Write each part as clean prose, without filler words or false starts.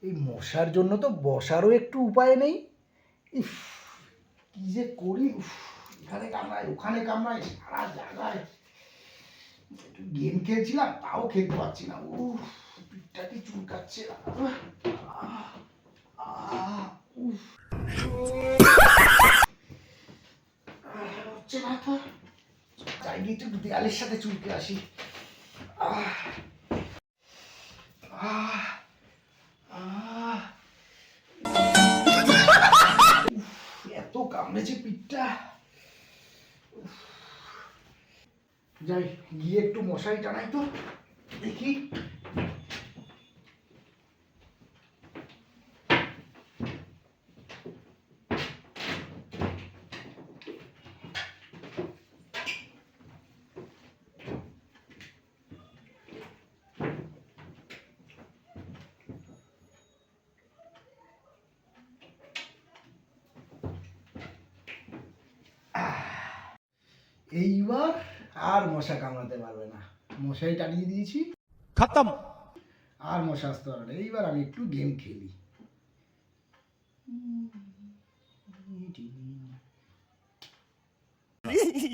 এই মশার জন্য তো বসারও একটু উপায় নেই। ইফ, কি যে করি, এখানে কামড়ায় ওখানে কামড়ায়, সারা জায়গায়। একটু গেম খেলছিলাম, তাও খেলতে পারছি না। পিঠটা কি চুলকাচ্ছে। হচ্ছে না তো, যাই গিয়ে একটু দেয়ালের সাথে চুলকে আসি। এত কামড়েছে পিঠটা। যাই গিয়ে একটু মশারি টানাই তো, দেখি। এইবার আর মশা কামড়াতে পারবে না, মশারি টানিয়ে দিয়েছি, খতম। আর মশা আসতে পারবে না। এইবার আমি একটু গেম খেলি।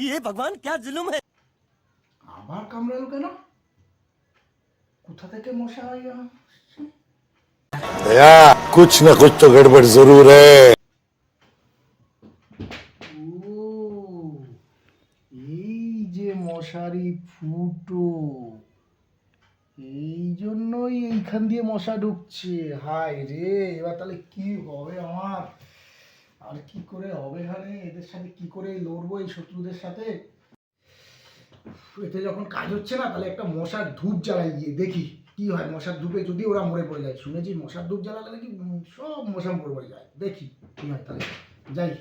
ये भगवान क्या जुल्म है। আবার কামড়ালো কেন? কোথা থেকে মশা হয়? कुछ न कुछ तो गड़बड़ जरूर है। এই যে মশারি ফুটো, এই জন্যই এইখান দিয়ে মশা ঢুকছে। হায় রে, এবার তাহলে কি হবে আমার? আর কি করে হবে? এখানে এদের সাথে কি করে লড়বো, এই শত্রুদের সাথে? এতে যখন কাজ হচ্ছে না, তাহলে একটা মশার ধূপ জ্বালাই গিয়ে দেখি কি হয়। মশার ধূপে যদি ওরা মরে পড়ে যায়, শুনেছি মশার ধূপ জ্বালালে নাকি সব মশা মরে পড়ে যায়। দেখি কি হয়, তাহলে যাই।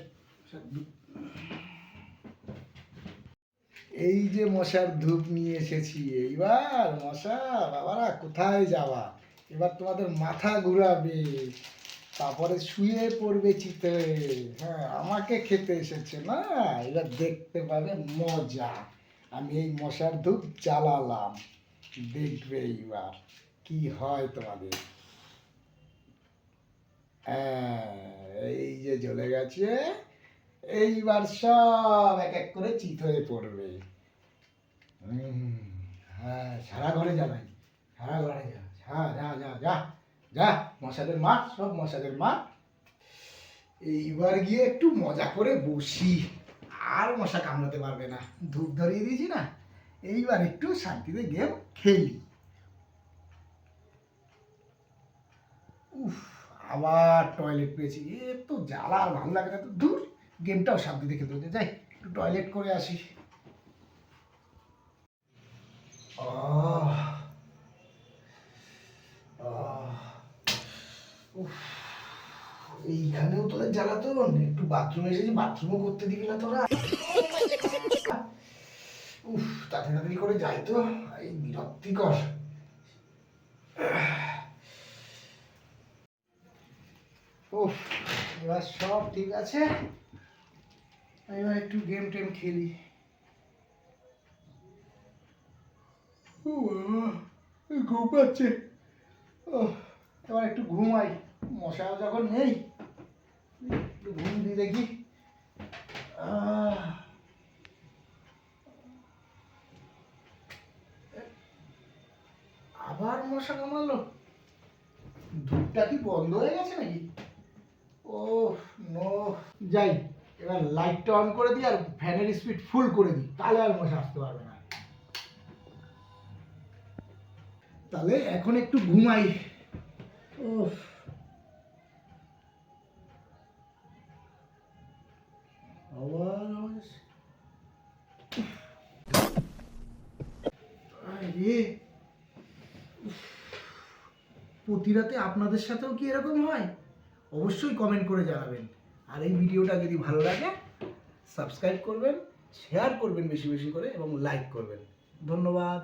এই যে মশার ধূপ নিয়ে এসেছি। এইবার মশা বাবারা কোথায় যাওয়া? এবার তোমাদের মাথা ঘুরাবে, তারপরে শুয়ে পড়বে চিতে। হ্যাঁ, আমাকে খেতে এসেছে না, এবার দেখতে পাবে মজা। আমি এই মশার ধূপ জ্বালালাম, দেখবে এইবার কি হয় তোমাদের। হ্যাঁ, এই যে জ্বলে গেছে, এইবার সব এক এক করে চিত হয়ে পড়বে। হ্যাঁ, সারা ঘরে জ্বালাই, সারা ঘরে যা। হ্যাঁ, যা যা যা যা, মশাদের মার, সব মশাদের মার। এইবার গিয়ে একটু মজা করে বসি, আর মশা কামড়াতে পারবে না। ধূপ ধরিয়ে দিয়েছি না, এইবার একটু শান্তিতে গেম খেলি। উফ, আবার টয়লেট পেয়েছি। এ তো জ্বালা, আর ভালো লাগে না তো। দূর, গেমটাও শান্তিতে খেলতে হচ্ছে। যাই একটু টয়লেট করে আসি। এইখানেও তোদের জ্বালাতন। একটু বাথরুমে এসেছি, বাথরুমও করতে দিবি না তোরা। উফ, তাড়াতাড়ি করে যাই তো, এই বিরক্তিকর। উফ, এবার সব ঠিক আছে। এবার একটু গেম টেম খেলি। ঘুম পাচ্ছে, এবার একটু ঘুমাই। মশা যখন নেই, একটু ঘুম দিয়ে দেখি। আবার মশা কামড়ালো। ধূপটা কি বন্ধ হয়ে গেছে নাকি? ও নো, যাই এবার লাইটটা অন করে দিই আর ফ্যানের স্পিড ফুল করে দিই, তাহলে আর মশা আসতে পারবে না। তাহলে এখন একটু ঘুমাই। উফ, প্রতি রাতে আপনাদের সাথেও কি এরকম হয়? অবশ্যই কমেন্ট করে জানাবেন। আর এই ভিডিওটা যদি ভালো লাগে, সাবস্ক্রাইব করবেন, শেয়ার করবেন বেশি বেশি করে, এবং লাইক করবেন। ধন্যবাদ।